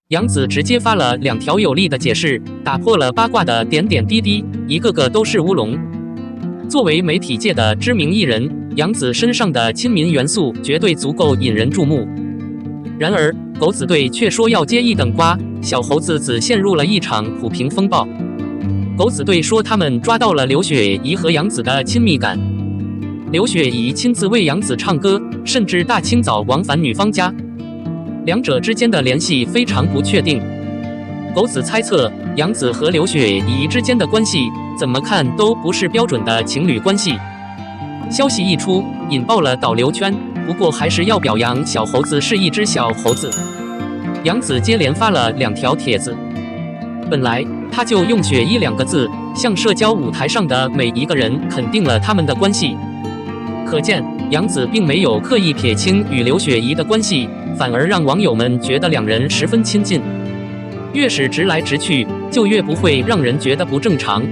杨紫直接发了2条有力的解释，打破了八卦的点点滴滴，一个个都是乌龙。作为媒体界的知名艺人，杨紫身上的亲民元素绝对足够引人注目。然而，狗子队却说要接一等瓜，小猴子子陷入了一场苦评风暴。狗子队说他们抓到了刘雪怡和杨紫的亲密感，刘雪怡亲自为杨紫唱歌，甚至大清早往返女方家。两者之间的联系非常不确定。狗子猜测，杨紫和刘雪怡之间的关系怎么看都不是标准的情侣关系。消息一出，引爆了导流圈。不过还是要表扬小猴子是一只小猴子。杨紫接连发了2条帖子，本来他就用雪衣2个字向社交舞台上的每一个人肯定了他们的关系。可见杨紫并没有刻意撇清与刘雪怡的关系，反而让网友们觉得两人十分亲近。越是直来直去，就越不会让人觉得不正常。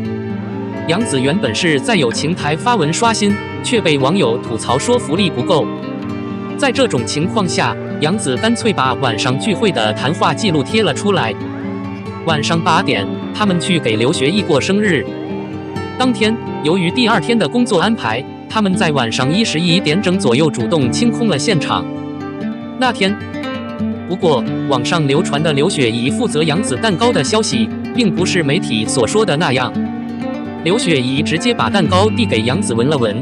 杨紫原本是在友情台发文刷新，却被网友吐槽说福利不够。在这种情况下，杨紫干脆把晚上聚会的谈话记录贴了出来。晚上8点，他们去给刘学义过生日。当天，由于第2天的工作安排，他们在晚上11点整左右主动清空了现场。那天，不过网上流传的刘雪怡负责杨紫蛋糕的消息，并不是媒体所说的那样。刘雪怡直接把蛋糕递给杨紫闻了闻。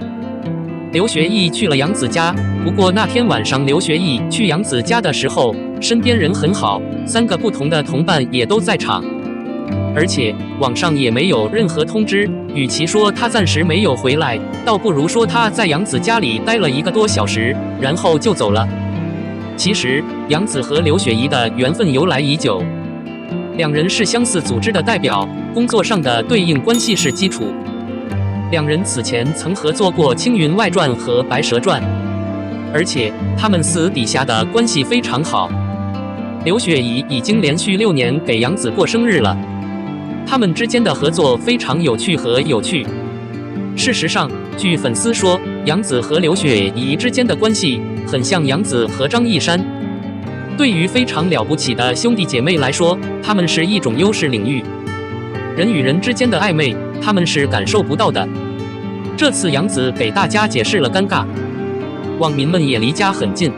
刘学义去了杨紫家，不过那天晚上刘学义去杨紫家的时候，身边人很好，3个不同的同伴也都在场，而且网上也没有任何通知。与其说他暂时没有回来，倒不如说他在杨紫家里待了1个多小时，然后就走了。其实杨紫和刘雪怡的缘分由来已久，两人是相似组织的代表，工作上的对应关系是基础。两人此前曾合作过《青云外传》和《白蛇传》，而且他们私底下的关系非常好。刘雪怡已经连续6年给杨紫过生日了，他们之间的合作非常有趣和有趣。事实上，据粉丝说，杨紫和刘雪怡之间的关系很像杨紫和张一山。对于非常了不起的兄弟姐妹来说，他们是一种优势领域。人与人之间的暧昧，他们是感受不到的。这次杨紫给大家解释了尴尬，网民们也离家很近。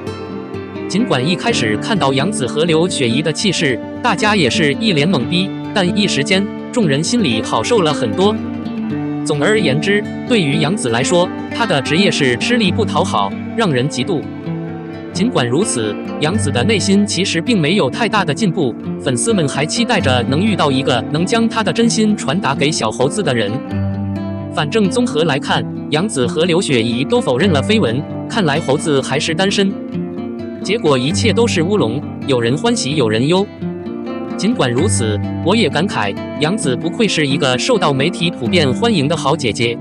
尽管一开始看到杨紫和刘雪怡的气势，大家也是一脸懵逼，但一时间众人心里好受了很多。总而言之，对于杨紫来说，她的职业是吃力不讨好，让人嫉妒。尽管如此，杨紫的内心其实并没有太大的进步，粉丝们还期待着能遇到一个能将她的真心传达给小猴子的人。反正综合来看，杨紫和刘雪怡都否认了绯闻，看来猴子还是单身。结果一切都是乌龙，有人欢喜有人忧。尽管如此，我也感慨，杨紫不愧是一个受到媒体普遍欢迎的好姐姐。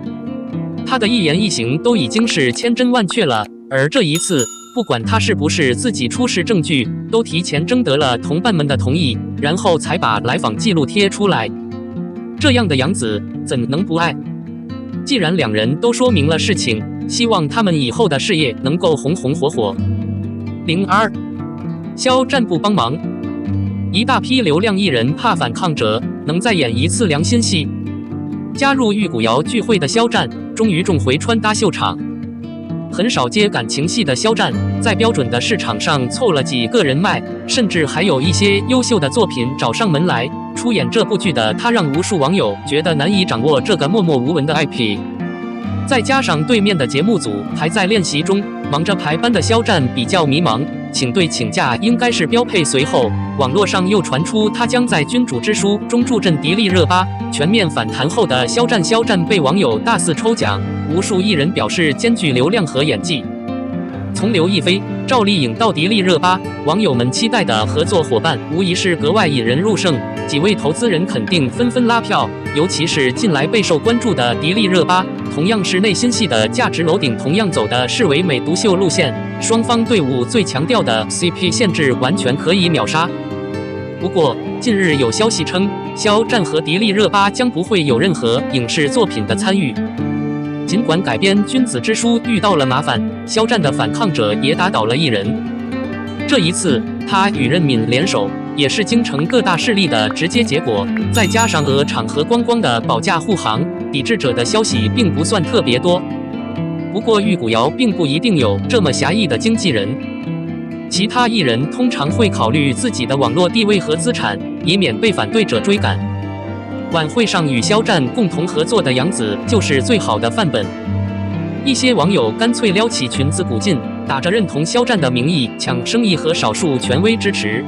她的一言一行都已经是千真万确了，而这一次，不管她是不是自己出示证据，都提前征得了同伴们的同意，然后才把来访记录贴出来。这样的杨紫怎能不爱？既然两人都说明了事情，希望他们以后的事业能够红红火火。02肖战不帮忙，一大批流量艺人怕反抗者能再演一次良心戏。加入玉骨遥聚会的肖战，终于重回穿搭秀场。很少接感情戏的肖战，在标准的市场上凑了几个人脉，甚至还有一些优秀的作品找上门来。出演这部剧的他，让无数网友觉得难以掌握这个默默无闻的 IP。再加上对面的节目组还在练习中，忙着排班的肖战比较迷茫，请对请假应该是标配。随后，网络上又传出他将在《君主之书》中助阵迪丽热巴。全面反弹后的肖战被网友大肆抽奖，无数艺人表示兼具流量和演技。从刘亦菲、赵丽颖到迪丽热巴，网友们期待的合作伙伴无疑是格外引人入胜。几位投资人肯定纷纷拉票，尤其是近来备受关注的迪丽热巴，同样是内心戏的价值楼顶，同样走的是唯美独秀路线。双方队伍最强调的 CP 限制完全可以秒杀。不过，近日有消息称，肖战和迪丽热巴将不会有任何影视作品的参与。尽管改编《君子之书》遇到了麻烦，肖战的反抗者也打倒了艺人。这一次，他与任敏联手，也是京城各大势力的直接结果。再加上鹅厂和光光的保驾护航，抵制者的消息并不算特别多。不过玉骨遥并不一定有这么侠义的经纪人，其他艺人通常会考虑自己的网络地位和资产，以免被反对者追赶。晚会上与肖战共同合作的杨紫就是最好的范本。一些网友干脆撩起裙子鼓劲，打着认同肖战的名义抢生意和少数权威支持。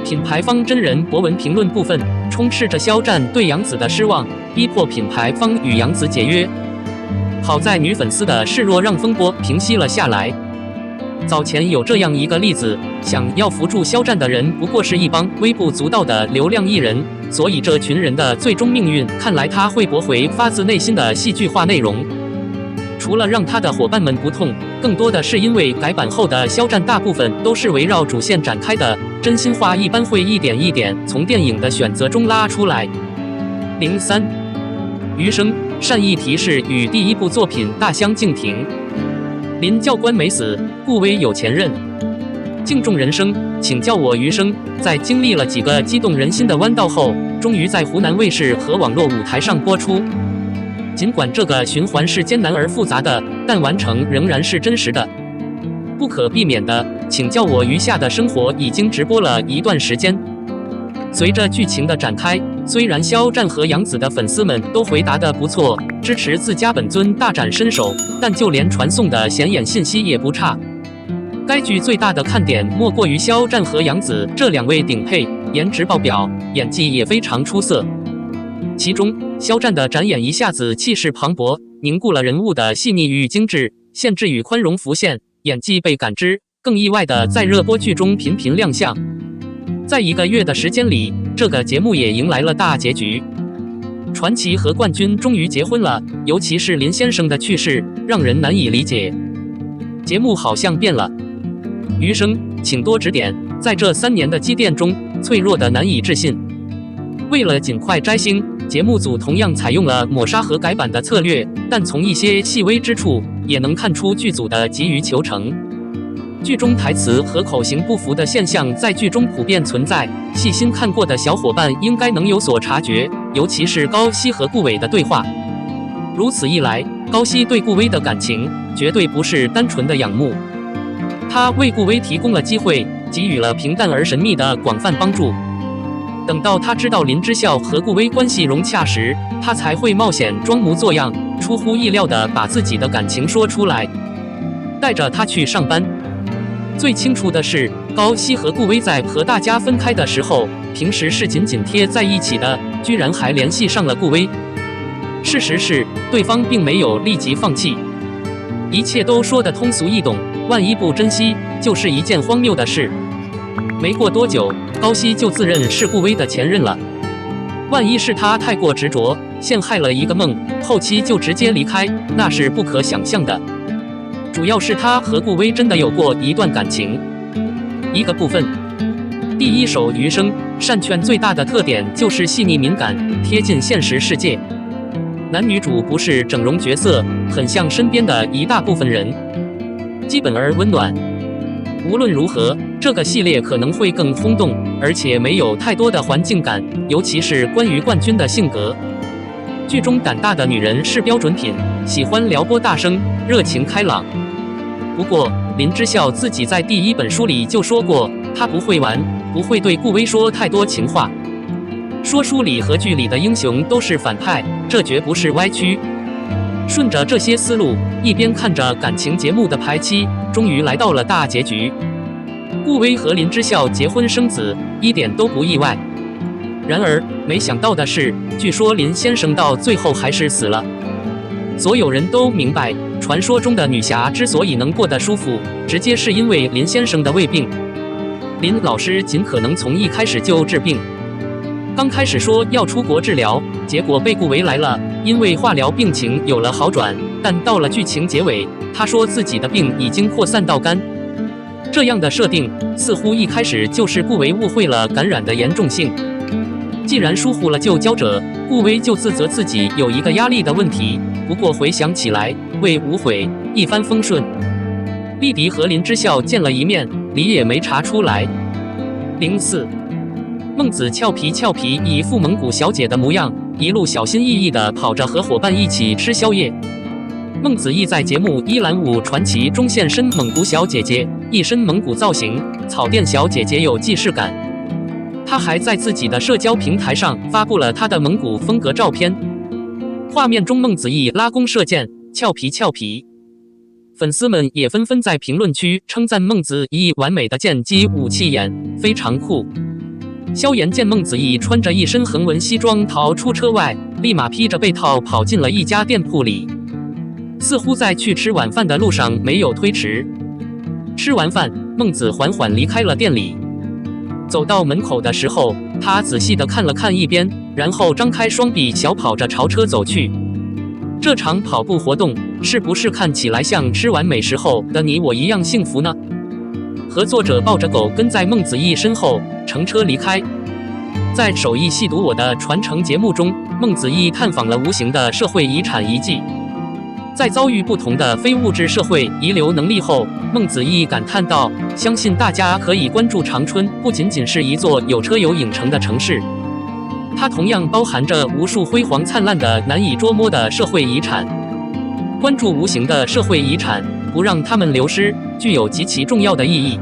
品牌方真人博文评论部分充斥着肖战对杨紫的失望，逼迫品牌方与杨紫解约。好在女粉丝的示弱让风波平息了下来。早前有这样一个例子，想要扶住肖战的人不过是一帮微不足道的流量艺人，所以这群人的最终命运，看来他会驳回发自内心的戏剧化内容。除了让他的伙伴们不痛，更多的是因为改版后的肖战大部分都是围绕主线展开的，真心话一般会一点一点从电影的选择中拉出来。03余生善意提示与第一部作品大相径庭。林教官没死，顾威有前任。敬重人生，请叫我余生。在经历了几个激动人心的弯道后，终于在湖南卫视和网络舞台上播出。尽管这个循环是艰难而复杂的，但完成仍然是真实的。不可避免的，请叫我余下的生活已经直播了一段时间。随着剧情的展开，虽然肖战和杨紫的粉丝们都回答得不错，支持自家本尊大展身手，但就连传送的显眼信息也不差。该剧最大的看点莫过于肖战和杨紫这两位顶配，颜值爆表，演技也非常出色。其中，肖战的展演一下子气势磅礴，凝固了人物的细腻与精致，限制与宽容浮现，演技被感知，更意外的在热播剧中频频亮相。在1个月的时间里，这个节目也迎来了大结局。传奇和冠军终于结婚了，尤其是林先生的去世，让人难以理解。节目好像变了。余生，请多指点。在这3年的积淀中，脆弱的难以置信。为了尽快摘星，节目组同样采用了抹杀和改版的策略，但从一些细微之处，也能看出剧组的急于求成。剧中台词和口型不符的现象在剧中普遍存在，细心看过的小伙伴应该能有所察觉，尤其是高希和顾伟的对话。如此一来，高希对顾威的感情绝对不是单纯的仰慕，他为顾威提供了机会，给予了平淡而神秘的广泛帮助。等到他知道林之孝和顾威关系融洽时，他才会冒险装模作样，出乎意料地把自己的感情说出来，带着他去上班。最清楚的是，高希和顾威在和大家分开的时候，平时是紧紧贴在一起的，居然还联系上了顾威。事实是，对方并没有立即放弃，一切都说得通俗易懂，万一不珍惜，就是一件荒谬的事。没过多久，高希就自认是顾威的前任了。万一是他太过执着，陷害了一个梦，后期就直接离开，那是不可想象的。主要是他和顾威真的有过一段感情。一个部分，第一首余生善劝最大的特点就是细腻敏感，贴近现实世界。男女主不是整容角色，很像身边的一大部分人，基本而温暖。无论如何，这个系列可能会更轰动，而且没有太多的环境感，尤其是关于冠军的性格。剧中胆大的女人是标准品，喜欢撩拨大声，热情开朗。不过，林之孝自己在第1本书里就说过，他不会玩，不会对顾威说太多情话。说书里和剧里的英雄都是反派，这绝不是歪曲。顺着这些思路，一边看着感情节目的排期，终于来到了大结局。顾威和林之孝结婚生子，一点都不意外。然而，没想到的是，据说林先生到最后还是死了。所有人都明白，传说中的女侠之所以能过得舒服，直接是因为林先生的胃病。林老师尽可能从一开始就治病。刚开始说要出国治疗，结果被顾维来了，因为化疗病情有了好转，但到了剧情结尾，他说自己的病已经扩散到肝。这样的设定似乎一开始就是顾维误会了感染的严重性。既然疏忽了救交者，顾威就自责自己有一个压力的问题。不过回想起来，未无悔，一帆风顺。丽迪和林之孝见了一面，李也没查出来。04孟子俏皮一副蒙古小姐的模样，一路小心翼翼地跑着和伙伴一起吃宵夜。孟子义在节目《伊兰舞传奇》中现身蒙古小姐姐，一身蒙古造型，草甸小姐姐有既视感。他还在自己的社交平台上发布了他的蒙古风格照片，画面中孟子义拉弓射箭，俏皮。粉丝们也纷纷在评论区称赞孟子义完美的剑击武器眼，非常酷。萧炎见孟子义穿着一身横纹西装逃出车外，立马披着被套跑进了一家店铺里，似乎在去吃晚饭的路上没有推迟。吃完饭，孟子缓缓离开了店里。走到门口的时候，他仔细地看了看一边，然后张开双臂小跑着朝车走去。这场跑步活动是不是看起来像吃完美食后的你我一样幸福呢？合作者抱着狗跟在孟子义身后乘车离开。在手艺细读我的传承节目中，孟子义探访了无形的社会遗产遗迹。在遭遇不同的非物质社会遗留能力后，孟子义感叹道：相信大家可以关注长春，不仅仅是一座有车有影城的城市，它同样包含着无数辉煌灿烂的难以捉摸的社会遗产。关注无形的社会遗产，不让它们流失，具有极其重要的意义。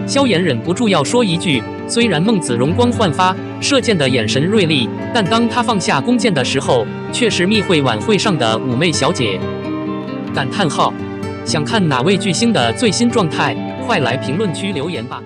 萧炎忍不住要说一句，虽然孟子容光焕发，射箭的眼神锐利，但当他放下弓箭的时候，却是密会晚会上的妩媚小姐。感叹号！想看哪位巨星的最新状态？快来评论区留言吧。